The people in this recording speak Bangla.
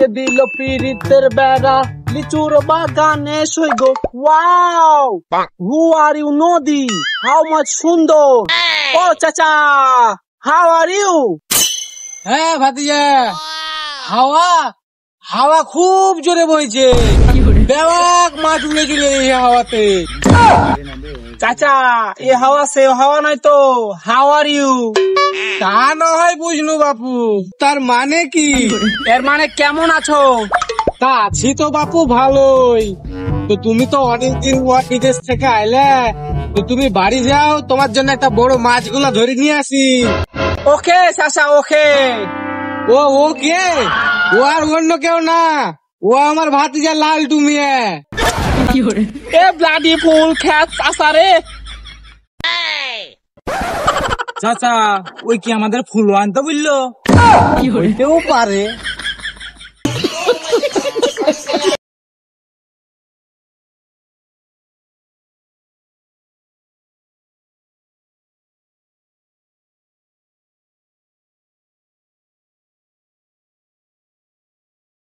রেখে দিল পিরিতের বেড়া লিচুর বাগানে সইগ। ওয়াও, হু আর ইউ নদী, হাউ মাচ সুন্দর। ও চাচা, হাউ আর ইউ? হ্যাঁ ভাতিজা, হাওয়া হাওয়া খুব জোরে বইছে। দেওয়াক মাছ উড়ে চলে এই হাওয়াতে। চাচা, এ হাওয়া সে হাওয়া নয় তো, হাউ আর ইউ? তা নয় বুঝনু বাপু, তার মানে কি? এর মানে কেমন আছো? তা আছি তো বাপু ভালোই। তো তুমি তো অনেকদিন বিদেশ থেকে আইলে, তো তুমি বাড়ি যাও, তোমার জন্য একটা বড় মাছগুলা ধরে নিয়ে আসি। ওকে চাচা, ওকে। ও কে? ও আর অন্য কেউ না, ও আমার ভাতিজা লালটু মিয়া। এ ব্লাডি ফুল খ্যাত চাচা রে। চাচা, ওই কি আমাদের ফুল আনতে বললো? হইতেও পারে।